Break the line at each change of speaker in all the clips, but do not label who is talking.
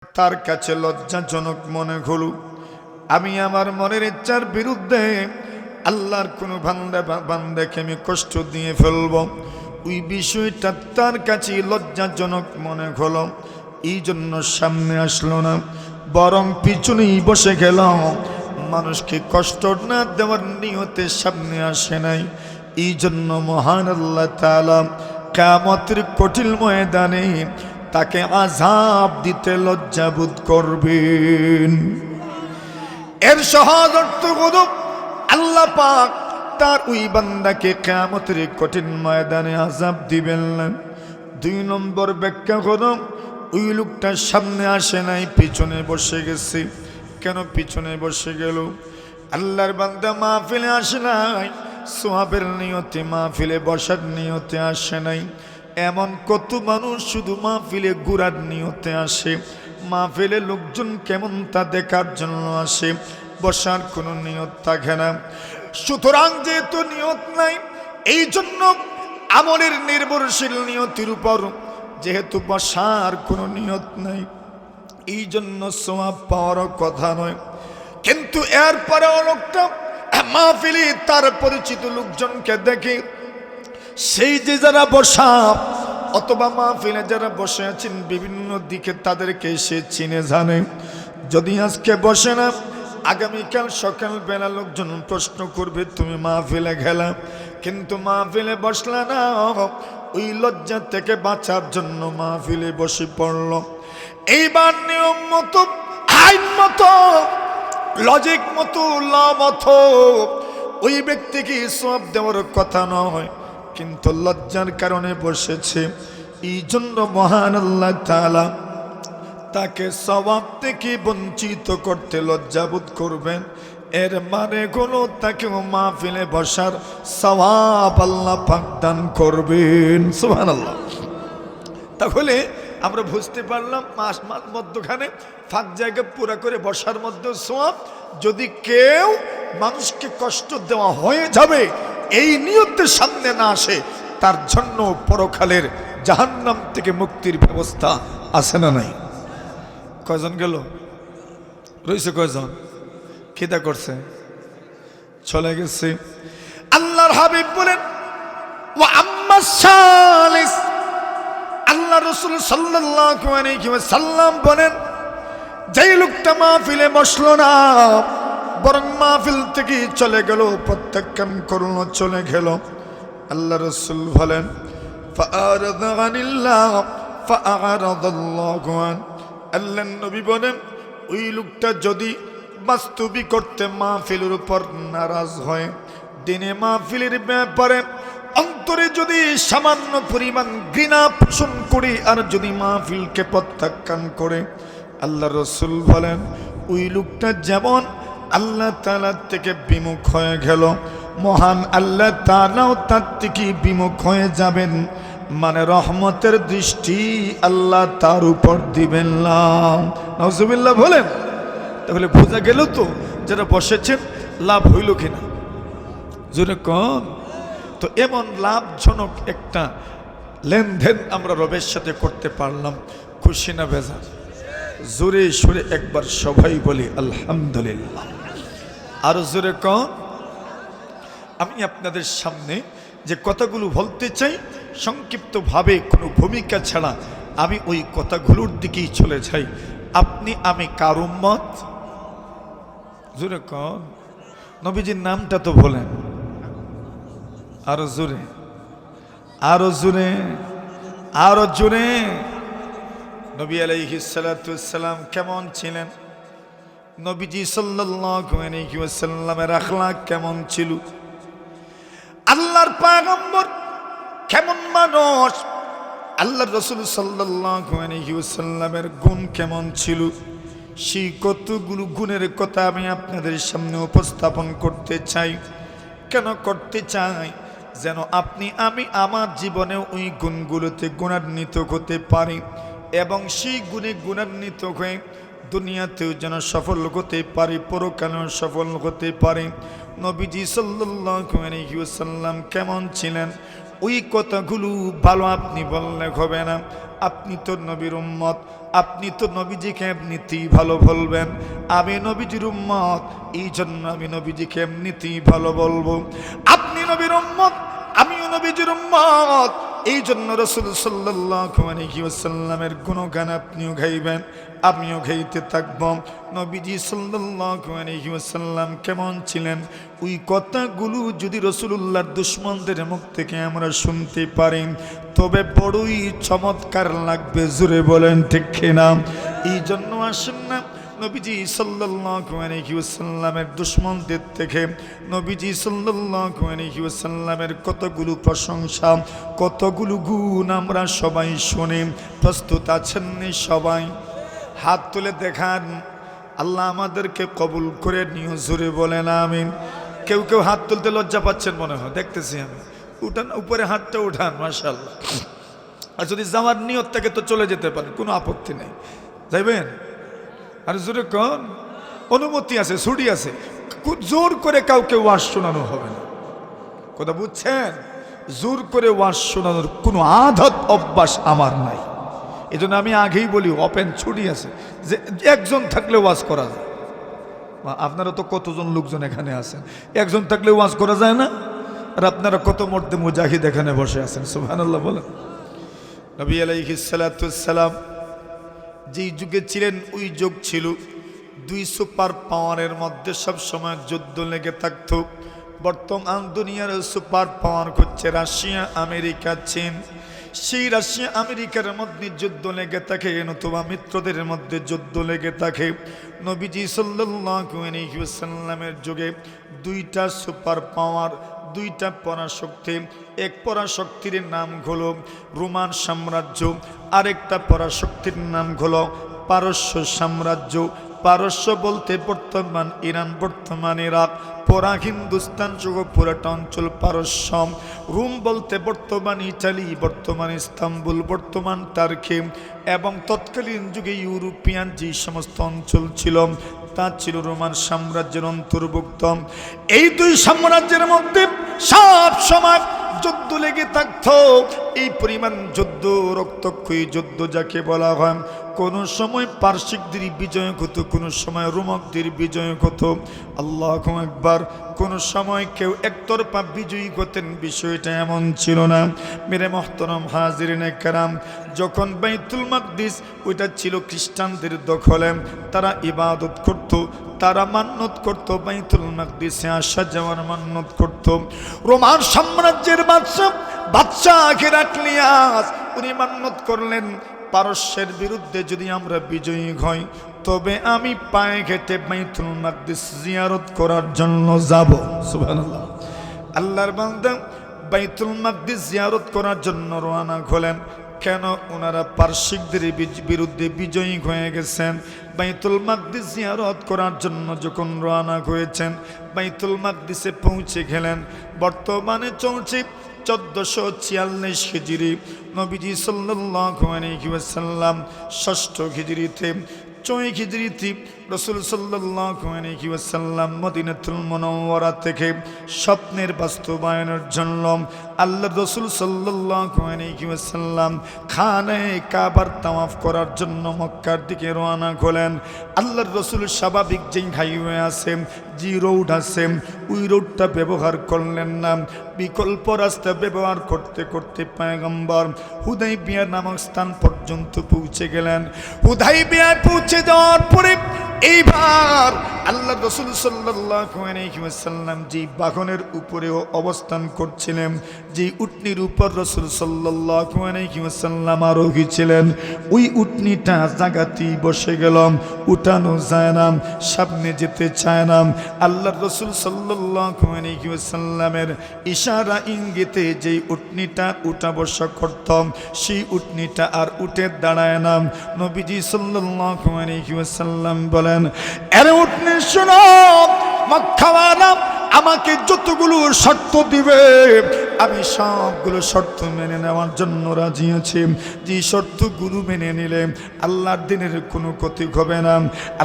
তার কাছে লজ্জাজনক মনে হলো। আমি আমার মনের ইচ্ছার বিরুদ্ধে আল্লাহর কোনো বান্দাকে আমি কষ্ট দিয়ে ফেলব, ওই বিষয়টা তার কাছে লজ্জাজনক মনে হলো। এই জন্য সামনে আসলো না, বরং পিছনেই বসে গেল। মানুষকে কষ্ট না দেওয়ার নিয়তে সামনে আসে নাই। এই জন্য মহান আল্লাহ তাআলা কিয়ামতের কঠিন ময়দানে তাকে আযাব দিতে লজ্জাবোধ করবেন। এর সহজ অর্থ হলো আল্লাহ পাক তার ওই বান্দাকে কিয়ামতের কঠিন ময়দানে আযাব দিবেন না। 2 নম্বর ব্যাখ্যা হলো ওই লোকটা সামনে আসে নাই, পিছনে বসে গেছে। কেন পিছনে বসে গেল? আল্লাহর বান্দা মাহফিলে আসে নাই, সওয়াবের নিয়তে মাহফিলে বসার নিয়তে আসে নাই। এমন কত মানুষ শুধু মাহফিলে ঘোরার নিয়তে আসে, মাহফিলে লোকজন কেমন তা দেখার জন্য আসে, বসার কোনো নিয়ত থাকে না। সুতরাং যেহেতু নিয়ত নাই, এই জন্য আমলের নির্ভরশীল নিয়তির উপর যেহেতু বসার কোনো নিয়ত নাই, এই জন্য সওয়াব পাওয়ার কথা নয়। কিন্তু এরপরে লোকটা মাহফিলে তার পরিচিত লোকজনকে দেখে, সেই যে যারা বসা অথবা মাহফিলে যারা বসে আছেন বিভিন্ন দিকে তাদেরকে সে চিনে জানে। যদি আজকে বসে না, আগামীকাল সকালবেলা লোকজন প্রশ্ন করবে তুমি মাহফিলে গেলা, কিন্তু মাহফিলে বসলা না। ওই লজ্জা থেকে বাঁচার জন্য মাহফিলে বসে পড়ল। এইবার নিয়ম মতো, আইন মতো, লজিক মতো, ল মতো ওই ব্যক্তিকে সওয়াব দেওয়ার কথা নয়, কিন্তু লজ্জার কারণে বসেছে। এই জন্য মহান আল্লাহ তাআলা তাকে সওয়াব থেকে বঞ্চিত করতে লজ্জাবোধ করবেন। এর মানে হলো তাকে মাহফিলে বসার সওয়াব আল্লাহ পাক দান করবেন। সুবহানাল্লাহ। তাহলে আমরা বুঝতে পারলাম মাস মধ্যখানে ফাঁক জায়গা পুরা করে বসার মধ্যে সওয়াব। যদি কেউ মানুষকে কষ্ট দেওয়া হয়ে যাবে এই নিয়তের সামনে না আসে, তার জন্য পরকালের জাহান্নাম থেকে মুক্তির ব্যবস্থা আছে না নাই? কয়জন গেল? রয়েছে কয়জন? খিদা করছে, চলে গেছে। আল্লাহর হাবিব বলেন ওয়া আম্মাস সালিস, আল্লাহ রাসূল সাল্লাল্লাহু আলাইহি ওয়াসাল্লাম বলেন, যেই লোকটা মাহফিলে বসলো না, বরং মাহফিল থেকে চলে গেল, প্রত্যাখ্যান করলো, চলে গেল। আল্লাহ রাসূল বলেন ফাআরাদা আনিল্লাহ ফাআরাদাল্লাহু আন, আল্লাহ নবী বলেন ওই লোকটা যদি বাস্তবিক করতে মাহফিলের উপর নারাজ হয়, দিনে মাহফিলের ব্যাপারে অন্তরে যদি সামান্য পরিমাণ ঘৃণা পোষণ করে আর যদি মাহফিলকে প্রত্যাখ্যান করে, আল্লাহ রাসূল বলেন ওই লোকটা যেমন আল্লাহ তাআলা থেকে বিমুখ হয়ে গেল, মহান আল্লাহ তাআলাও তার থেকে বিমুখ হয়ে যাবেন। মানে রহমতের দৃষ্টি আল্লাহ তার উপর দিবেন না। নাউজুবিল্লাহ বলেন। তাহলে বোঝা গেল তো যারা বসেছেন লাভ হইল কিনা? জোরে কন। তো এমন লাভজনক একটা লেনদেন আমরা রবের সাথে করতে পারলাম, খুশি না বেজার? জোরে সুরে একবার সবাই বলি আলহামদুলিল্লাহ। আরো জোরে কন। আমি আপনাদের সামনে যে কথাগুলো বলতে চাই সংক্ষিপ্তভাবে, কোনো ভূমিকা ছাড়া আমি ওই কথাগুলোর দিকেই চলে যাই। আপনি আমি কার উম্মত? জোরে কন। নবীজির নামটা তো বলেন। আরো জোরে, আরো জোরে, আরো জোরে। নবী আলাইহিস সালাতু ওয়াসসালাম কেমন ছিলেন? নবীজি সাল্লাল্লাহু আলাইহি ওয়াসাল্লামের আখলাক কেমন ছিল? আল্লাহর পয়গম্বর কেমন মানুষ? আল্লাহর রাসূল সাল্লাল্লাহু আলাইহি ওয়াসাল্লামের গুণ কেমন ছিল? সেই কতগুলো গুণের কথা আমি আপনাদের সামনে উপস্থাপন করতে চাই। কেন করতে চাই? যেন আপনি আমি আমার জীবনে ওই গুণগুলোতে গুণান্বিত হতে পারি এবং সেই গুণে গুণান্বিত হয়ে দুনিয়াতেও যেন সফল হতে পারি, পরকালেও সফল হতে পারি। নবীজি সাল্লাল্লাহু আলাইহি ওয়াসাল্লাম কেমন ছিলেন ওই কথাগুলো ভালো আপনি বললে হবে না। আপনি তো নবীর উম্মত, আপনি তো নবীজিকে এমনিতেই ভালো বলবেন, আমি নবীজির উম্মত, এই জন্য আমি নবীজিকে এমনিতেই ভালো বলবো। আপনি নবীর উম্মত, আমিও নবীজির উম্মত, এই জন্য রাসূল সাল্লাল্লাহু আলাইহি ওয়াসাল্লামের গুণগান আপনিও গাইবেন, আমিও গাইতে থাকব। নবীজি সাল্লাল্লাহু আলাইহি ওয়াসাল্লাম কেমন ছিলেন, ওই কথাগুলো যদি রাসূলুল্লাহর দুশমনদের মুখ থেকে আমরা শুনতে পারি তবে বড়ই চমৎকার লাগবে। জোরে বলেন ঠিক কিনা? এই জন্য আসেন না নবীজি সাল্লাল্লাহু আলাইহি ওয়াসাল্লামের দুশমনদের থেকে নবীজি সাল্লাল্লাহু আলাইহি ওয়াসাল্লামের কতগুলো প্রশংসা, কতগুলো গুণ আমরা সবাই শুনি। প্রস্তুত আছেন নি সবাই? হাত তুলে দেখান, আল্লাহ আমাদেরকে কবুল করে নিও। জোরে বলেন আমিন। কেউ কেউ হাত তুলতে লজ্জা পাচ্ছেন মনে হয়, দেখতেছি আমি। উঠান, উপরে হাতটা উঠান, মাশাআল্লাহ। আর যদি যাওয়ার নিয়ত থাকে তো চলে যেতে পারেন, কোনো আপত্তি নেই। যাইবেন? আর জোরে কোন অনুমতি আছে, ছুটি আছে। জোর করে কাউকে ওয়াজ শোনানো হবে না, কথা বুঝছেন? জোর করে ওয়াজ শোনানোর কোনো আদত অভ্যাস আমার নাই। এই জন্য আমি আগেই বলি ওপেন ছুটি আছে, যে একজন থাকলে ওয়াজ করা যায়। আপনারা তো কতজন লোকজন এখানে আছেন, একজন থাকলে ওয়াজ করা যায় না? আর আপনারা কত মর্দে মুজাহিদ এখানে বসে আছেন, সুবহানাল্লাহ বলেন। নবী আলাইহিস সালাতু ওয়াস সালাম যেই যুগে ছিলেন ওই যুগ ছিল 2 সুপার পাওয়ারের মধ্যে সব সময় যুদ্ধ লেগে থাকতো। বর্তমান দুনিয়ার সুপার পাওয়ার হচ্ছে রাশিয়া, আমেরিকা, চীন। সেই রাশিয়া আমেরিকার মধ্যে যুদ্ধ লেগে থাকে, নতুবা মিত্রদের মধ্যে যুদ্ধ লেগে থাকে। নবীজি সাল্লাল্লাহু আলাইহি ওয়াসাল্লামের যুগে 2টা সুপার পাওয়ার, 2টা পরাশক্তি। এক পরাশক্তির নাম হলো রোমান সাম্রাজ্য, আরেকটা পরাশক্তির নাম হলো পারস্য সাম্রাজ্য। পারস্য বলতে বর্তমান ইরান, বর্তমান ইরাক, পুরা হিন্দুস্তান সহ পুরাটা অঞ্চল পারস্য। রোম বলতে বর্তমান ইটালি, বর্তমান ইস্তাম্বুল, বর্তমান টার্কি এবং তৎকালীন যুগে ইউরোপিয়ান যে সমস্ত অঞ্চল ছিল তা ছিল রোমান সাম্রাজ্যের অন্তর্ভুক্ত। এই 2 সাম্রাজ্যের মধ্যে সব সময় যুদ্ধ লেগে থাকতো। এই পরিমাণ যুদ্ধ, রক্তক্ষয়ী যুদ্ধ যাকে বলা হয়। কোন সময় পারসিকদের বিজয় হতো, কোন সময় রোমকদের বিজয় হতো। আল্লাহু আকবার। কোন সময় কেউ একতরফা বিজয়ী হতেন, বিষয়টা এমন ছিল না। মেরে মুহতারাম হাজিরিনে কেরাম, যখন বাইতুল মাকদিস ওইটা ছিল খ্রিস্টানদের দখলে, তারা ইবাদত করত, তারা মান্নত করত, বাইতুল মাকদিসে আসা যাওয়ার মান্নত করত। রোমান সাম্রাজ্যের বাদশা হেরাক্লিয়াস উনি মান্নত করলেন, পারস্যের বিরুদ্ধে যদি আমরা বিজয়ী হই তবে আমি পায়ে হেঁটে বাইতুল মাকদিস জিয়ারত করার জন্য যাব। সুবহানাল্লাহ। আল্লাহর বান্দা বাইতুল মাকদিস জিয়ারত করার জন্য রওনা হলেন। কেন? ওনারা পারসিকদের বিরুদ্ধে বিজয়ী হয়ে গেছেন। বাইতুল মাকদিস জিয়ারত করার জন্য যখন রওনা হয়েছেন, বাইতুল মাকদিসে পৌঁছে গেলেন। বর্তমানে চলছে 1446 হিজরি। নবীজি সাল্লাল্লাহু আলাইহি ওয়াসাল্লাম 6ষ্ঠ হিজরিতে, 6 হিজরিতে রাসূল সাল্লাল্লাহু আলাইহি ওয়াসাল্লাম মদিনাতুল মুনাওয়ারা থেকে স্বপ্নের বাস্তবায়নের জন্য আল্লাহর রাসূল সাল্লাল্লাহু আলাইহি ওয়াসাল্লাম খানে কাবার তাওয়াফ করার জন্য মক্কার দিকে রওনা হলেন। আল্লাহর রাসূল স্বাভাবিক যেই হাইওয়ে আছে, যে রোড আছে, ওই রোডটা ব্যবহার করলেন না, বিকল্প রাস্তা ব্যবহার করতে করতে পয়গম্বর হুদাইবিয়া নামক স্থান পর্যন্ত পৌঁছে গেলেন। হুদাইবিয়ায় পৌঁছে যাওয়ার পরে এইবার আল্লাহ রাসূল সাল্লাল্লাহু আলাইহি ওয়াসাল্লাম যে বাহনের উপরেও অবস্থান করছিলেন, যে উটনির উপর রাসূল সাল্লাল্লাহু আলাইহি ওয়াসাল্লাম আরোহী ছিলেন, ওই উটনিটা জায়গাতেই বসে গেল, উঠানো যায় না, সামনে যেতে চায় না। আল্লাহ রাসূল সাল্লাল্লাহু আলাইহি ওয়াসাল্লামের ইশারা ইঙ্গিতে যেই উটনিটা উঠা বসা করত, সেই উটনিটা আর উঠে দাঁড়ায় না। নবীজি সাল্লাল্লাহু আলাইহি ওয়াসাল্লাম বলেন, আরে উটনি শোনো, মক্কাওয়ালা আমাকে যতগুলো শর্ত দিবে আমি সবগুলো শর্ত মেনে নেওয়ার জন্য রাজি আছি। যে শর্তগুলো মেনে নিলে আল্লাহর দিনের কোনো ক্ষতি হবে না,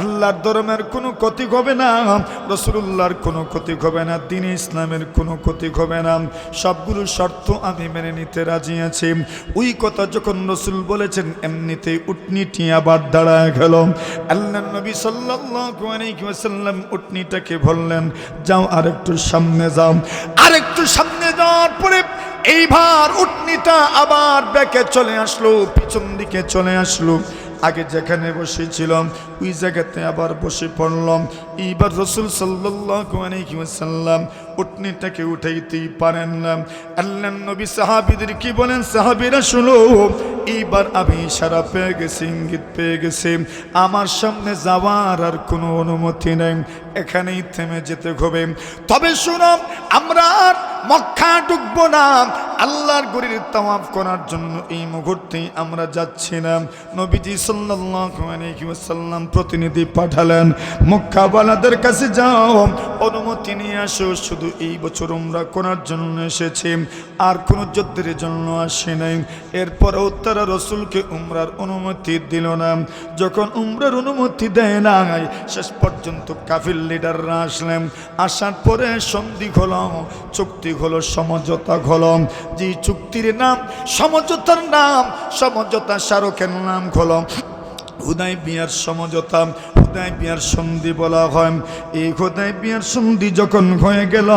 আল্লাহর ধর্মের কোনো ক্ষতি হবে না, রাসূলুল্লাহর কোনো ক্ষতি হবে না, দ্বীন ইসলামের কোনো ক্ষতি হবে না, সবগুলো শর্ত আমি মেনে নিতে রাজি আছি। ওই কথা যখন রাসূল বলেছেন, এমনিতেই উটনিটি আবার দাঁড়ায় গেল। আল্লাহর নবী সাল্লাল্লাহু আলাইহি ওয়াসাল্লাম উটনিটাকে বললেন, যাও আরেকটু সামনে যাও। আরেকটু সামনে যাওয়ার পরে এইবার উটনিটা আবার ব্যাকে চলে আসলো, পিছন দিকে চলে আসলো। আগে যেখানে বসেছিলাম ওই জায়গাতে আবার বসে পড়লাম। এইবার রাসূল সাল্লাল্লাহু আলাইহি ওয়াসাল্লাম উটনিটাকে উঠাইতেই পারেন না। আল্লাহর নবী সাহাবীদের কি বলেন, সাহাবীরা শুনো, এইবার আমি ইশারা পেয়ে গেছি, ইঙ্গিত পেয়ে গেছি, আমার সামনে যাওয়ার আর কোনো অনুমতি নেই, এখানেই থেমে যেতে হবে। তবে শুনো, আমরা আর মক্কা ঢুকবো না, আল্লাহর ঘরের তাওয়াফ করার জন্য এই মুহূর্তে আমরা যাচ্ছি না। নবীজি সাল্লাল্লাহু আলাইহি ওয়াসাল্লাম প্রতিনিধি পাঠালেন, মক্কাওয়ালাদের কাছে যাও, অনুমতি নিয়ে আসো, শুধু এই বছর উমরা করার জন্য এসেছি, আর কোনো যুদ্ধের জন্য আসে নাই। এরপরেও তারা রাসূলকে উমরার অনুমতি দিল না। যখন উমরার অনুমতি দেয় নাই, শেষ পর্যন্ত কাফির লিডাররা আসলেন। আসার পরে সন্ধি হলো, চুক্তি হলো, সমঝোতা হলো। যে চুক্তির নাম সমঝোতার নাম, সমঝোতা স্মারকের নাম হলো হুদায়বিয়ার সমঝোতা, হুদায়বিয়ার সন্ধি বলা হয়। এই হুদায়বিয়ার সন্ধি যখন হয়ে গেল,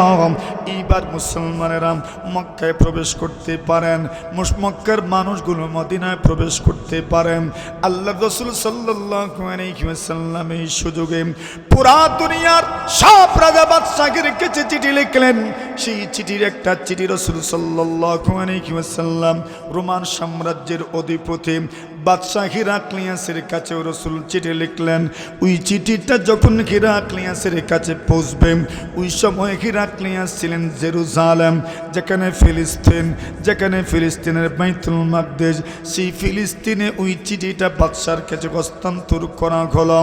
এইবার মুসলমানেরা মক্কায় প্রবেশ করতে পারেন, মক্কার মানুষগুলো মদিনায় প্রবেশ করতে পারেন। আল্লাহ রাসূল সাল্লাল্লাহু আলাইহি ওয়াসাল্লাম এই সুযোগে পুরা দুনিয়ার সব রাজা বাদশাহের কাছে চিঠি লিখলেন। সেই চিঠির একটা চিঠি রাসূল সাল্লাল্লাহু আলাইহি ওয়াসাল্লাম রোমান সাম্রাজ্যের অধিপতি বাদশাহ হিরাক্লিয়াসের কাছে রাসূল চিঠি লিখলেন। ওই চিঠিটা যখন হিরাক্লিয়াসের কাছে পৌঁছবে, ওই সময় হিরাক্লিয়াস ছিলেন জেরুজালেম, যেখানে ফিলিস্তিন, যেখানে ফিলিস্তিনের বাইতুল মাকদিস, সেই ফিলিস্তিনে ওই চিঠিটা বাদশার কাছে হস্তান্তর করা হলো।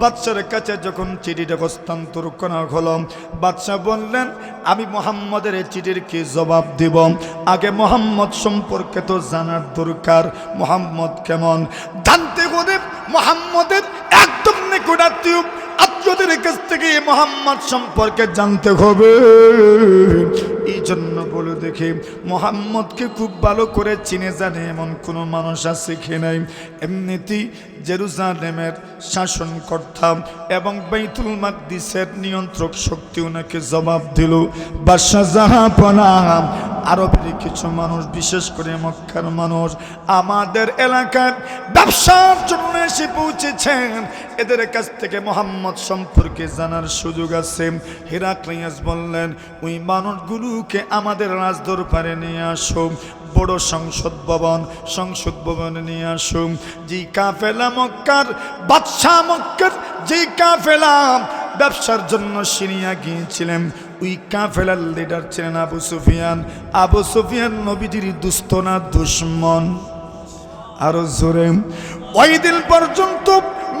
বাদশার কাছে যখন চিঠিটা হস্তান্তর করা হলো, বাদশাহ বললেন, আমি মুহাম্মদের এই চিঠির কি জবাব দিব? আগে মুহাম্মদ সম্পর্কে তো জানার দরকার, মুহাম্মদ কেমন জানতে হলে মুহাম্মদের একদম নিকটাত্মীয় আত্মীয়দের কাছ থেকে মুহাম্মদ সম্পর্কে জানতে হবে। এই জন্য বলে দেখি, মুহাম্মদকে খুব ভালো করে চিনে জানে এমন কোনো মানুষ আছে কি নাই? এমনিতেই জেরুজালেমের শাসনকর্তা এবং বাইতুল মাকদিসের নিয়ন্ত্রক শক্তি ওনাকে জবাব দিল। বাদশাহ জাহাঁপনা, আরবের কিছু মানুষ, বিশেষ করে মক্কার মানুষ আমাদের এলাকায় ব্যবসার জন্য এসে পৌঁছেছেন, এদের কাছ থেকে মুহাম্মদ সম্পর্কে জানার সুযোগ আছে। হিরাক্লিয়াস বললেন, ওই মানুষগুলোকে আমাদের রাজদরবারে নিয়ে আসো, বড় সংসদ ভবনে নিয়ে আসো। যে কাফেলা মক্কার বাদশাহ, মক্কার যে কাফেলা ব্যবসার জন্য সিরিয়া গিয়েছিলেন, ওই কাফেলার লিডার ছিলেন আবু সুফিয়ান। আবু সুফিয়ান নবীজির দুস্থ না দুশ্মন? আরো জোরে। ওই দিন পর্যন্ত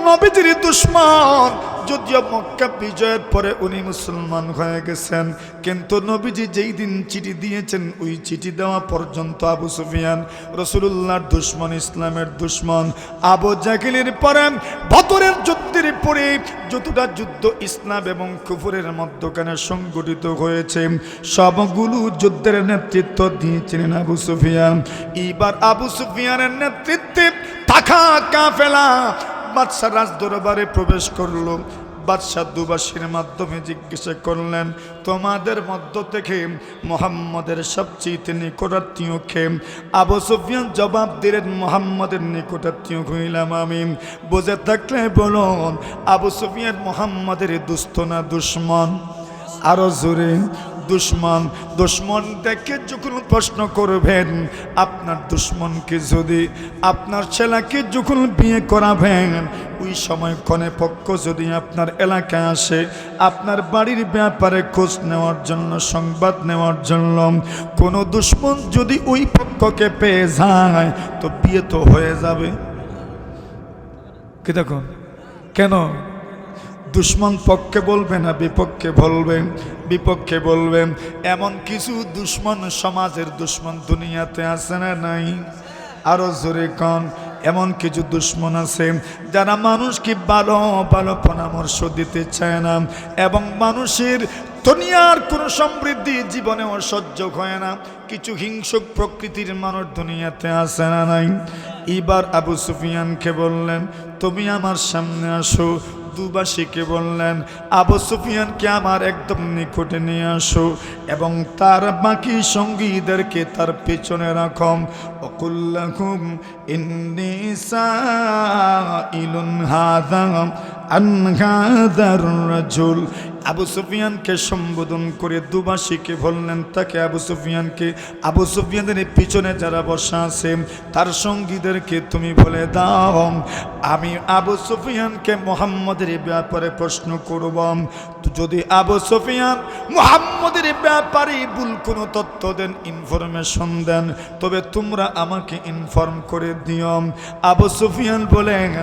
নবীজির দুশ্মন, যদিও মক্কা বিজয়ের পরে উনি মুসলমান হয়ে গেছেন, কিন্তু নবীজি যেই দিন চিঠি দিয়েছেন ওই চিঠি দেওয়া পর্যন্ত আবু সুফিয়ান রাসূলুল্লাহর দুশ্মন, ইসলামের দুশ্মন। আবু জাহেলের পরে বদরের যুদ্ধের পরে যতটা যুদ্ধ ইসলাম এবং কুফরের মধ্যখানে সংগঠিত হয়েছে, সবগুলো যুদ্ধের নেতৃত্ব দিয়েছিলেন আবু সুফিয়ান। এইবার আবু সুফিয়ানের নেতৃত্বে থাকা কাফেলা বাদশাহ রাজ দরবারে প্রবেশ করলো। বাদশাহ দুবাসীর মাধ্যমে জিজ্ঞাসা করলেন, তোমাদের মধ্য থেকে মুহাম্মদের সবচেয়ে নিকটাত্মীয় কে? আবু সুফিয়ান জবাব দিলেন, মুহাম্মদের নিকটাত্মীয় হইলাম আমি। বুঝে থাকলে বলুন, আবু সুফিয়ান মুহাম্মদের দুস্থ না দুশ্মন? আরো জোরে। দুশ্মন। দুশ্মন দেখে যখন প্রশ্ন করবেন, আপনার দুশ্মনকে যদি আপনার ছেলেকে যখন বিয়ে করাবেন, ওই সময় কনে পক্ষ যদি আপনার এলাকায় আসে, আপনার বাড়ির ব্যাপারে খোঁজ নেওয়ার জন্য, সংবাদ নেওয়ার জন্য, কোনো দুশ্মন যদি ওই পক্ষকে পেয়ে যায়, তো বিয়ে তো হয়ে যাবে। কি দেখুন, কেন? দুশ্মন পক্ষে বলবে না বিপক্ষে বলবে? বিপক্ষে বলবে। এমন কিছু দুশ্মন, সমাজের দুশ্মন দুনিয়াতে আছে না নাই? আরো জোরে কন। এমন কিছু দুশ্মন আছে যারা মানুষকে ভালো ভালো পরামর্শ দিতে চায় না, এবং মানুষের দুনিয়ার কোনো সমৃদ্ধি জীবনেও সহ্য হয় না। কিছু হিংসুক প্রকৃতির মানুষ দুনিয়াতে আসে না নাই? এবার আবু সুফিয়ানকে বললেন, তুমি আমার সামনে আসো। দুবাসীকে বললেন, আবু সুফিয়ানকে আমার একদম নিকটে নিয়ে আসো, এবং তার বাকি সঙ্গীদেরকে তার পেছনে রাখো। ওকুল্লাকুম ইন্নী সাইলুন হাযা আন হাযার রাজুল। আবু সুফিয়ানকে সম্বোধন করে দুবাসীকে বললেন, তাকে আবু সুফিয়ানের পিছনে যারা বসা আছে তার সঙ্গীদেরকে তুমি বলে দাও, আমি আবু সুফিয়ানকে মুহাম্মদের ব্যাপারে প্রশ্ন করব। যদি আবু সুফিয়ান মুহাম্মদের ব্যাপারে ভুল কোনো তথ্য দেন, ইনফরমেশন দেন, তবে তোমরা আমাকে ইনফর্ম করে দিও। আবু সুফিয়ান বলেন,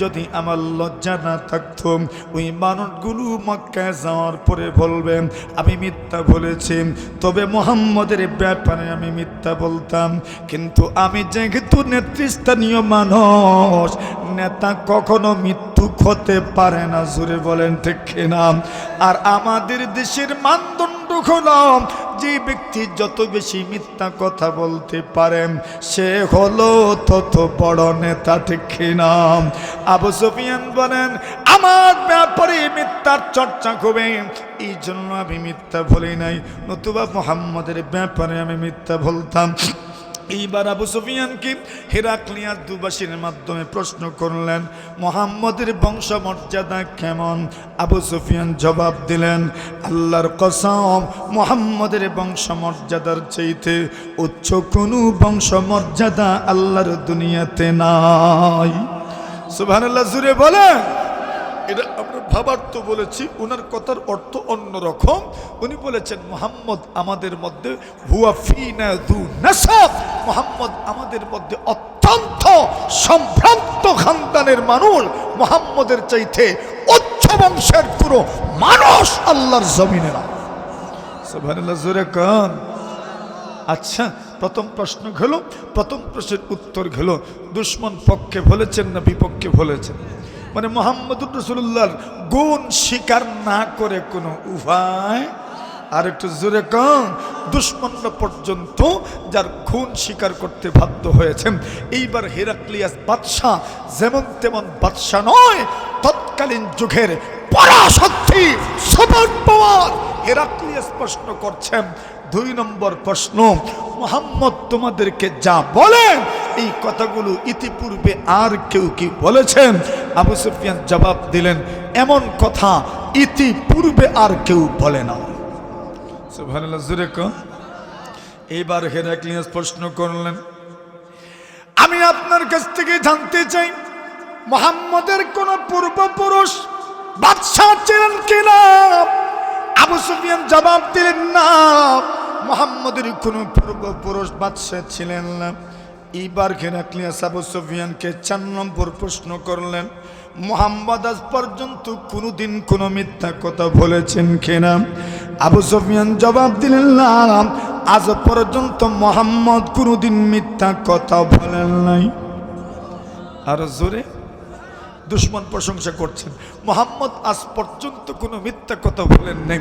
যদি আমার লজ্জা না থাকতো ওই মানুষগুলো মক্কায় যাওয়ার পরে বলবে আমি মিথ্যা বলেছি, তবে মুহাম্মদের ব্যাপারে আমি মিথ্যা বলতাম। কিন্তু আমি যেহেতু নেতৃস্থানীয় মানুষ, নেতা কখনো মিথ্যুক হতে পারে না। জোরে বলেন ঠিক কিনা? আর আমাদের দেশের মানদণ্ড হলো, যে ব্যক্তি যত বেশি মিথ্যা কথা বলতে পারেন সে হলো তত বড় নেতা, ঠিক কিনা? আবু সুফিয়ান বলেন, আমার ব্যাপারে মিথ্যার চর্চা হবে, এই জন্য আমি মিথ্যা বলি নাই, নতুবা মুহাম্মদের ব্যাপারে আমি মিথ্যা বলতাম। এইবার আবু সুফিয়ানকে হেরাক্লিয়াস দুবাসীর মাধ্যমে প্রশ্ন করলেন, মুহাম্মদের বংশমর্যাদা কেমন? আবু সুফিয়ান জবাব দিলেন, আল্লাহর কসম, মুহাম্মদের বংশমর্যাদার চাইতে উচ্চ কোনো বংশমর্যাদা আল্লাহর দুনিয়াতে নাই। সুবহানাল্লাহ, জুড়ে বলেন। এটা আমরা ভাবার তো বলেছি, ওনার কথার অর্থ অন্যরকম। উনি বলেছেন, মুহাম্মদ আমাদের মধ্যে হুয়া ফিনা যু নাসাব, মুহাম্মদ আমাদের মধ্যে অত্যন্ত সম্ভ্রান্ত খানদানের মানুষ, মুহাম্মদের চাইতে উচ্চ বংশের পুরো মানুষ আল্লাহর জমিনে না। সুবহানাল্লাহ, জোরে কান। আচ্ছা, প্রথম প্রশ্ন হলো, প্রথম প্রশ্নের উত্তর হলো, দুশ্মন পক্ষে বলেছেন না বিপক্ষে বলেছেন? মানে মুহাম্মদুর রাসূলুল্লাহর গুণ স্বীকার না করে কোনো উপায়। আর একটু জোরে কম। দুশ্মনরা পর্যন্ত যার গুণ স্বীকার করতে বাধ্য হয়েছেন। এইবার হেরাক্লিয়াস বাদশাহ যেমন তেমন বাদশাহ নয়, তৎকালীন যুগের পরাশক্তি, সুপার পাওয়ার। হেরাক্লিয়াস প্রশ্ন করছেন, 2 নম্বর প্রশ্ন, মুহাম্মদ তোমাদেরকে যা বলেন এই কথাগুলো ইতিপূর্বে আর কেউ কি বলেছেন? আবু সুফিয়ান জবাব দিলেন, এমন কথা ইতিপূর্বে আর কেউ বলে না। সুবহানাল্লাহ, জোরে কও। এইবার হেরাক্লিয়াস প্রশ্ন করলেন, আমি আপনার কাছ থেকে জানতে চাই, মুহাম্মদের কোন পূর্বপুরুষ বাদশাহ ছিলেন কিনা? আবু সুফিয়ান জবাব দিলেন, না, মুহাম্মদের কোনো পূর্বপুরুষ বাদশাহ ছিলেন না। এইবার হেরাক্লিয়াস আবু সুফিয়ানকে 4 নম্বর প্রশ্ন করলেন, মুহাম্মদ আজ পর্যন্ত কোনোদিন কোনো মিথ্যা কথা বলেছেন কিনা? আবু সুফিয়ান জবাব দিলেন, না, আজ পর্যন্ত মুহাম্মদ কোনোদিন মিথ্যা কথা বলেন নাই। আর জোরে দুশ্মন প্রশংসা করছেন, মুহাম্মদ আজ পর্যন্ত কোনো মিথ্যা কথা বলেন নাই।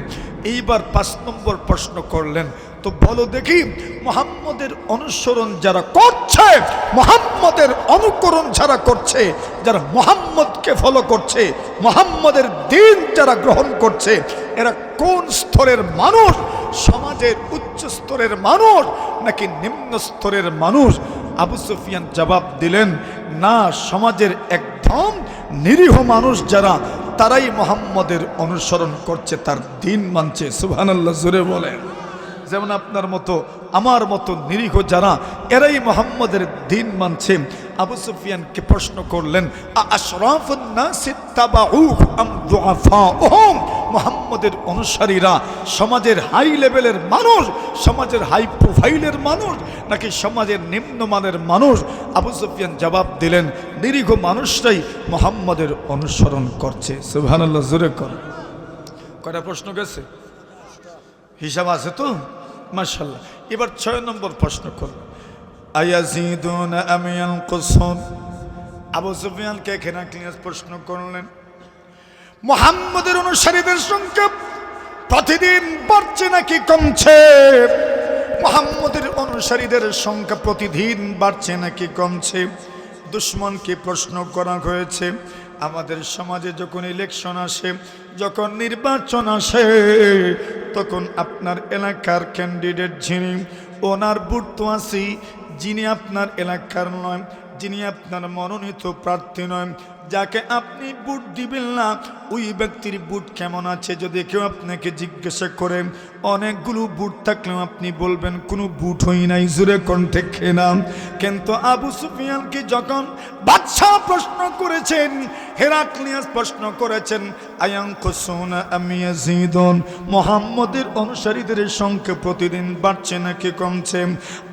এইবার 5 নম্বর প্রশ্ন করলেন, তো বলো দেখি, মুহাম্মদের অনুসরণ যারা করছে, মুহাম্মদের অনুকরণ যারা করছে, যারা মুহাম্মদকে ফলো করছে, মুহাম্মদের দিন যারা গ্রহণ করছে, এরা কোন স্তরের মানুষ? সমাজের উচ্চ স্তরের মানুষ নাকি নিম্ন স্তরের মানুষ? আবু সুফিয়ান জবাব দিলেন, না, সমাজের একদম নিরীহ মানুষ যারা, তারাই মুহাম্মদের অনুসরণ করছে, তার দিন মানছে। সুবহানাল্লাহ, জোরে বলেন। যেমন আপনার মতো আমার মতো নিরীহ যারা, এরাই মুহাম্মদের দিন মানছে। আবু সুফিয়ানকে প্রশ্ন করলেন, আশরাফুন নাস ইত্তাবাউহু আম দুআফাউহুম? মুহাম্মদের অনুসারীরা সমাজের হাই লেভেলের মানুষ, সমাজের হাই প্রোফাইলের মানুষ, নাকি সমাজের নিম্নমানের মানুষ? আবু সুফিয়ান জবাব দিলেন, নিরীহ মানুষরাই মুহাম্মদের অনুসরণ করছে। সুবহানাল্লাহ, জোরে কর। কয়টা প্রশ্ন গেছে? হিসাব আছে তো? মাশাআল্লাহ। এবার 6 নম্বর প্রশ্ন করল, আয়াজিদুনা আম ইয়ানকুসুন। আবু সুফিয়ানকে হেরাক্লিয়াস প্রশ্ন করলেন, মুহাম্মদের অনুসারীদের সংখ্যা প্রতিদিন বাড়ছে নাকি কমছে? মুহাম্মদের অনুসারীদের সংখ্যা প্রতিদিন বাড়ছে নাকি কমছে? দুশমনকে প্রশ্ন করা হয়েছে। আমাদের সমাজে যখন ইলেকশন আসে, যখন নির্বাচন আসে, তখন আপনার এলাকার ক্যান্ডিডেট যিনি, ওনার ভোট তো আছে, যিনি আপনার এলাকার নয়, যিনি আপনার মনোনীত প্রার্থী নয়, যাকে আপনি ভোট দিবেন না, ওই ব্যক্তির ভোট কেমন আছে যদি কেউ আপনাকে জিজ্ঞাসা করে, অনেকগুলো ভোট থাকলেও আপনি বলবেন কোনো ভোট হই নাই, জোরে কণ্ঠে খেলাম। কিন্তু আবু সুফিয়ানকে যখন বাদশাহ প্রশ্ন করেছেন, হেরাক্লিয়াস প্রশ্ন করেছেন, আয়ানকুসুনা আম ইয়াজিদুন, মুহাম্মদের অনুসারীদের সংখ্যা প্রতিদিন বাড়ছে নাকি কমছে?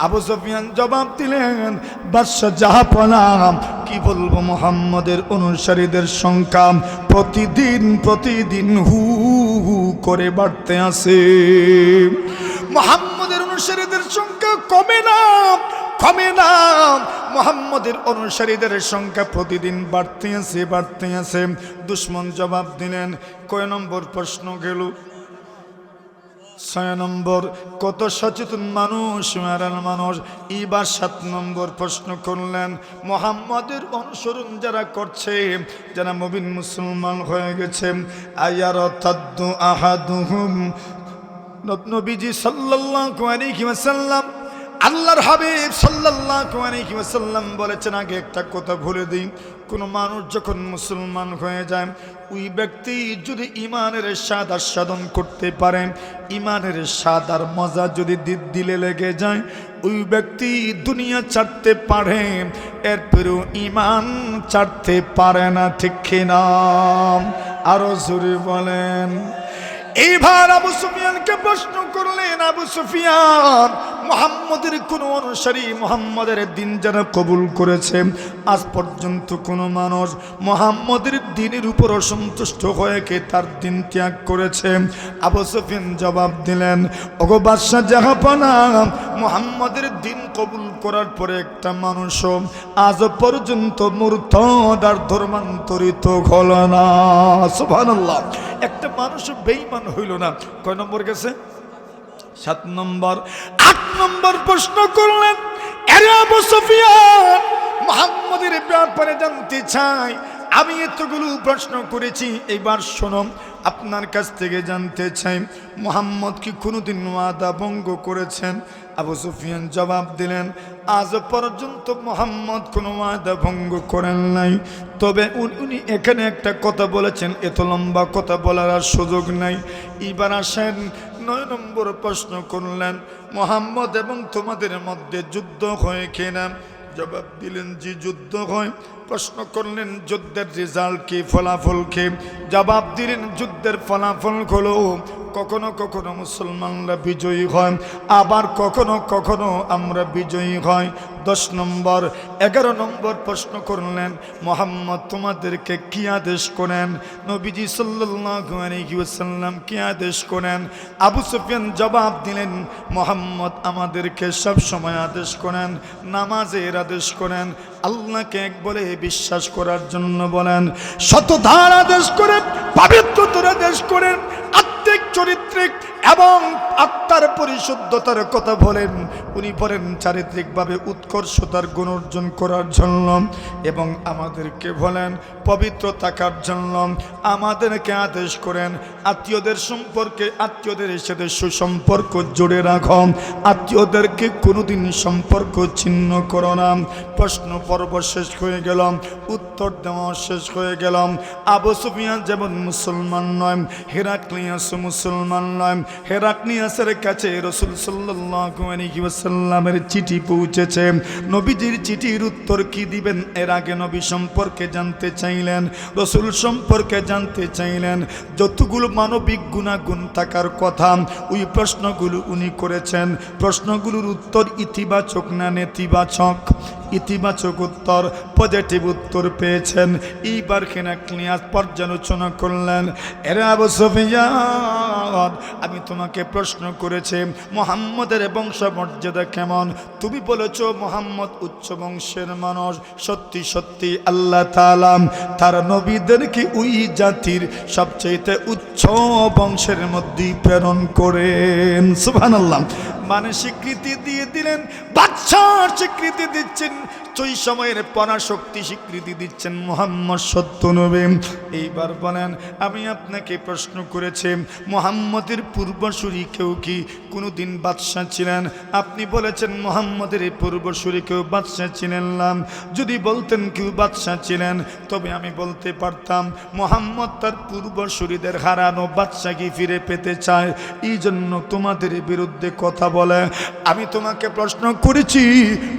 আবু সুফিয়ান জবাব দিলেন, বাদশাহ জাহাপনা, কি বলবো, মুহাম্মদের অনুসারীদের সংখ্যা প্রতিদিন হু হু করে বাড়তে আছে। মুহাম্মদের অনুসারীদের সংখ্যা কমে না, কমে না। মুহাম্মদের অনুসারীদের সংখ্যা প্রতিদিন বাড়তে আছে। দুশমন জবাব দিলেন, কয় নম্বর প্রশ্ন গেল? 6 নম্বর। কত সচেতন মানুষ, মারাল মানুষ। এবার 7 নম্বর প্রশ্ন করলেন, মুহাম্মদের অনুসরণ যারা করছে, যারা মুমিন মুসলমান হয়ে গেছে, আয়ারাতাদু আহাদুহুম, নবীজি সাল্লাল্লাহু আলাইহি ওয়াসাল্লাম, আল্লাহর হাবিব সাল্লাল্লাহু আলাইহি ওয়াসাল্লাম বলেছেন, আগে একটা কথা বলে দিই, কোন মানুষ যখন মুসলমান হয়ে যায়, ওই ব্যক্তি যদি ইমানের স্বাদ আস্বাদন করতে পারেন, ইমানের স্বাদ আর মজা যদি দিলে লেগে যায়, ওই ব্যক্তি দুনিয়া ছাড়তে পারে, এরপরেও ইমান ছাড়তে পারে না। ঠিক কিনা? আরো জোরে বলেন। এইবার আবু সুফিয়ানকে প্রশ্ন করলেন, আবু সুফিয়ান, মুহাম্মদের কোন অনুসারী, মুহাম্মদের দিন যারা কবুল করেছে, আজ পর্যন্ত কোন মানুষ মুহাম্মদের দিনের উপর অসন্তুষ্ট হয়ে কে তার দিন ত্যাগ করেছে? আবু সুফিয়ান জবাব দিলেন, ওগো বাদশাহ জাহাপনা, মুহাম্মদের দিন কবুল করার পরে একটা মানুষও আজ পর্যন্ত মুরতাদ আর ধর্মান্তরিত হলো না। সুবহানাল্লাহ। একটা মানুষ বেঈমান হইল না। কয় নম্বর গেছে? 7 নম্বর। 8 নম্বর প্রশ্ন করলেন, আরে আবু সুফিয়ান, মুহাম্মদের ব্যাপারে জানতে চাই, আমি এতগুলো প্রশ্ন করেছি, এইবার শোনো, আপনার কাছ থেকে জানতে চাই, মুহাম্মদ কি কোনোদিন ওয়াদা ভঙ্গ করেছেন? আবু সুফিয়ান জবাব দিলেন, আজ পর্যন্ত মুহাম্মদ কোনো ওয়াদা ভঙ্গ করেন নাই। তবে উনি এখানে একটা কথা বলেছেন, এত লম্বা কথা বলার আর সুযোগ নাই। এবার আসেন 9 নম্বর প্রশ্ন করলেন, মুহাম্মদ এবং তোমাদের মধ্যে যুদ্ধ হয় কিনা? জবাব দিলেন, জি যুদ্ধ হয়। প্রশ্ন করলেন, যুদ্ধের রেজাল্ট কি, ফলাফল কি? জবাব দিলেন, যুদ্ধের ফলাফল হলো কখনো কখনো মুসলমানরা বিজয়ী হয়, আবার কখনো কখনো আমরা বিজয়ী হয়। 10 নম্বর। 11 নম্বর প্রশ্ন করলেন, মুহাম্মদ তোমাদেরকে কি আদেশ করেন? নবীজি সাল্লাল্লাহু আলাইহি ওয়াসাল্লাম কি আদেশ করেন? আবু সুফিয়ান জবাব দিলেন, মুহাম্মদ আমাদেরকে সব সময় আদেশ করেন, নামাজের আদেশ করেন, আল্লাহকে এক বলে বিশ্বাস করার জন্য বলেন, সততার আদেশ করেন, পবিত্রতার আদেশ করেন, আত্মিক চরিত্রিক এবং আত্মার পরিশুদ্ধতার কথা বলেন। উনি বলেন চারিত্রিকভাবে উৎকর্ষতার গুণ অর্জন করার জন্য, এবং আমাদেরকে বলেন পবিত্র থাকার জন্য। আমাদেরকে আদেশ করেন আত্মীয়দের সম্পর্কে, আত্মীয়দের সাথে সুসম্পর্ক জুড়ে রাখো, আত্মীয়দেরকে কোনোদিন সম্পর্ক ছিন্ন করো না। প্রশ্ন পর্ব শেষ হয়ে গেল, উত্তর দেওয়া শেষ হয়ে গেল। আবু সুফিয়ান যেমন মুসলমান নয়, হেরাক্লিয়াস মুসলমান নয়। হেরাক্লিয়াসের কাছে রাসূল সাল্লাল্লাহু আলাইহি ওয়াসাল্লাম সাল্লামের চিঠি পৌঁছেছে। নবীজির চিঠির উত্তর কি দিবেন এর আগে নবী সম্পর্কে জানতে চাইলেন, রসুল সম্পর্কে জানতে চাইলেন। যতগুলো মানবিক গুণাগুণ থাকার কথা ওই প্রশ্নগুলো উনি করেছেন। প্রশ্নগুলোর উত্তর ইতিবাচক না নেতিবাচক? ইতিবাচক উত্তর, পজিটিভ উত্তর পেয়েছেন। এইবার কেনা ক্লিয়াস পর্যালোচনা করলেন। এরে আবু সুফিয়ান, আমি তোমাকে প্রশ্ন করেছি মুহাম্মদের বংশমর্যাদা কেমন? তুমি বলেছো মুহাম্মদ উচ্চ বংশের মানুষ। সত্যি সত্যি আল্লাহ তাআলা তার নবীদেরকে ওই জাতির সবচেয়ে উচ্চ বংশের মধ্যে প্রেরণ করেন। সুবহানাল্লাহ। মানে স্বীকৃতি দিয়ে দিলেন, বাদশার স্বীকৃতি দিচ্ছেন, সেই সময়ের পরাশক্তি স্বীকৃতি দিচ্ছেন মুহাম্মদ সত্য নবী। এইবার বলেন, আমি আপনাকে প্রশ্ন করেছি মুহাম্মদের পূর্বসূরি কেউ কি কোনোদিন বাদশাহ ছিলেন? আপনি বলেছেন মুহাম্মদের পূর্বসূরি কেউ বাদশাহ ছিলেন না। যদি বলতেন কেউ বাদশাহ ছিলেন তবে আমি বলতে পারতাম মুহাম্মদ তার পূর্বসূরিদের হারানো বাদশাহকে ফিরে পেতে চায়, এই জন্য তোমাদের বিরুদ্ধে কথা বলে। আমি তোমাকে প্রশ্ন করেছি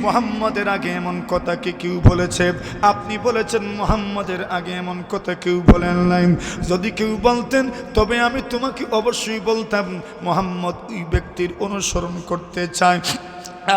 মুহাম্মদের আগে এমন কথা কি কেউ বলেছে? আপনি বলেছেন মুহাম্মদের আগে এমন কথা কেউ বলেন নাই। যদি কেউ বলতেন তবে আমি তোমাকে অবশ্যই বলতাম মুহাম্মদ ওই ব্যক্তির অনুসরণ করতে চায়।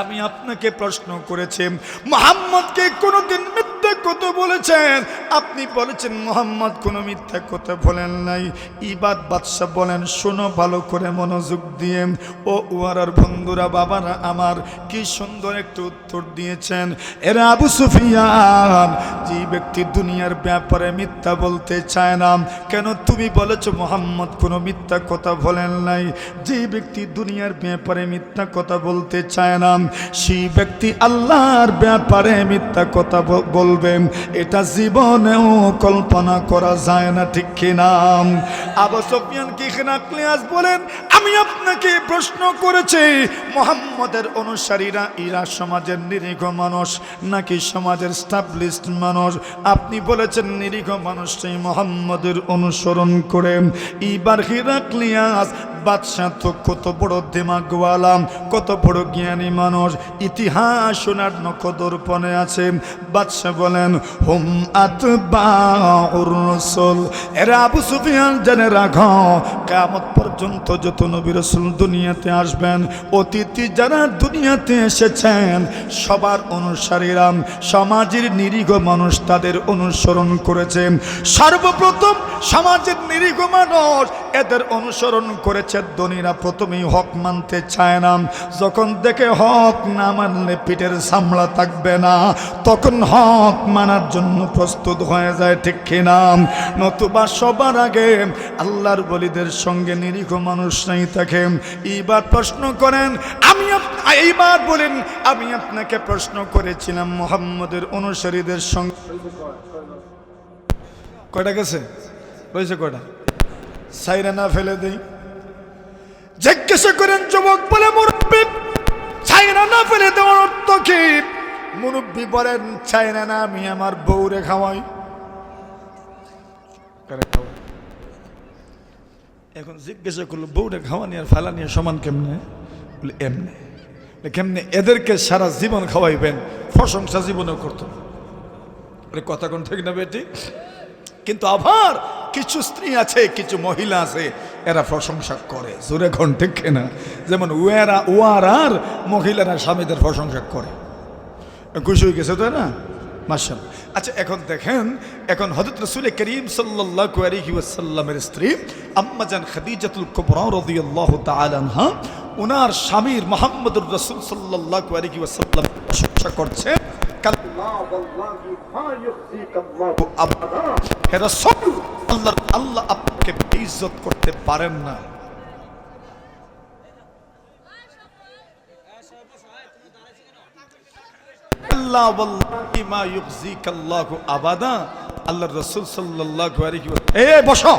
আমি আপনাকে প্রশ্ন করেছি মুহাম্মদকে কোনোদিন মিথ্যা কথা বলেছেন? আপনি বলেছেন মুহাম্মদ কোনো মিথ্যা কথা বলেন নাই। ইবাদ বাদশাহ বলেন, শোনো ভালো করে মনোযোগ দিয়ে। ও উয়ারার বন্ধুরা, বাবারা আমার, কি সুন্দর একটু উত্তর দিয়েছেন। এরা আবু সুফিয়ান, যে ব্যক্তি দুনিয়ার ব্যাপারে মিথ্যা বলতে চায় না, কেন তুমি বলেছো মুহাম্মদ কোনো মিথ্যা কথা বলেন নাই? যে ব্যক্তি দুনিয়ার ব্যাপারে মিথ্যা কথা বলতে চায় না, সেই ব্যক্তি আল্লাহর ব্যাপারে মিথ্যা কথা বলবেন, এটা জীবনেও কল্পনা করা যায় না, ঠিক কিনা? আবু সুফিয়ান কি ক্লিয়াস বলেন, আমি আপনাকে প্রশ্ন করেছি মুহাম্মদের অনুসারীরা এরা সমাজের নিরীহ মানুষ নাকি সমাজের স্টাবলিশড মানুষ? আপনি বলেছেন নিরীহ মানুষ সেই মুহাম্মদের অনুসরণ করে। এইবার হিরাক্লিয়াস বাদশাহ তো কত বড় দিমাগওয়ালা, কত বড় জ্ঞানী মানুষ, ইতিহাস শোনার নখদর্পণে আছে। বাদশাহ বলেন, হুম আতবাউর রাসূল, এরা আবু সুফিয়ান জেনে রাখো কিয়ামত পর্যন্ত যত নবী রাসূল দুনিয়াতে আসবেন, অতীতে যারা দুনিয়াতে এসেছেন সবার অনুসারীরা সমাজের নিরীহ মানুষ তাদের অনুসরণ করেছে। সর্বপ্রথম সমাজের নিরীহ মানুষ এদের অনুসরণ করেছে। ধনীরা প্রথমেই হক মানতে চায় না, যখন দেখে হক না মানলে পিঠের সামলা থাকবে না, তখন হক মানার জন্য প্রস্তুত হয়ে যায়, ঠিক কিনা? নতুবা সবার আগে আল্লাহর বলিদের সঙ্গে নিরীহ মানুষ নাই থাকে। এইবার প্রশ্ন করেন, এইবার বলেন, আমি আপনাকে প্রশ্ন করেছিলাম মুহাম্মদের অনুসারীদের সঙ্গে কয়টা গেছে, রয়েছে কয়টা? সাইরা না ফেলে দেই। জিজ্ঞাসা করেন যুবক বলে, মুরব্বী সাইরা না ফেলে দেওয়ার অর্থ কি? মুরব্বী বলেন, চাইনা না আমি আমার বউরে খাওয়াই। এখন জিজ্ঞাসা করলো বউরে খাওয়ানি আর ফালা নিয়ে সমান কেমনে? বলে এমনি। কেমনে? এদেরকে সারা জীবন খাওয়াইবেন, প্রশংসা জীবনেও করতো। কথা কোন ঠিক না বেটি? কিন্তু আবার কিছু স্ত্রী আছে, কিছু মহিলা আছে, এরা প্রশংসা করে, জোরে ঘন ঠিক না? যেমন ওয়ার মহিলারা স্বামীদের প্রশংসা করে। খুশি হয়ে গেছে তো না? মাশাআল্লাহ। আচ্ছা, এখন দেখেন, এখন হযরত রাসূল করিম সাল্লাল্লাহু আলাইহি ওয়াসাল্লামের স্ত্রী আম্মা জান খাদিজাতুল কুবরা রাদিয়াল্লাহু তাআলা আনহা ওনার স্বামীর মুহাম্মদুর রাসূল সাল্লাল্লাহু আলাইহি ওয়াসাল্লাম প্রশংসা করছে। আল্লাহ আপনাকে বেইজ্জত করতে পারেন না। আল্লাহ রাসূল সাল্লাল্লাহু আলাইহি ওয়াসাল্লাম, বসো।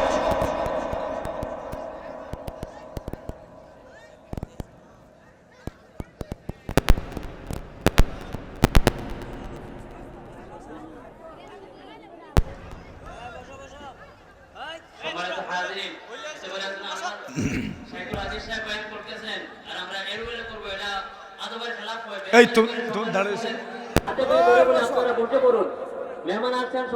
শেখুল আজিজ সাহেব বয়ান করতেছেন আর আমরা এর ওয়েলে করবো, এটা আদবের
এই তো দাঁড়িয়েছে
হাতে করে বলে আপনারা বসে পড়ুন। মেহমান আসছেন।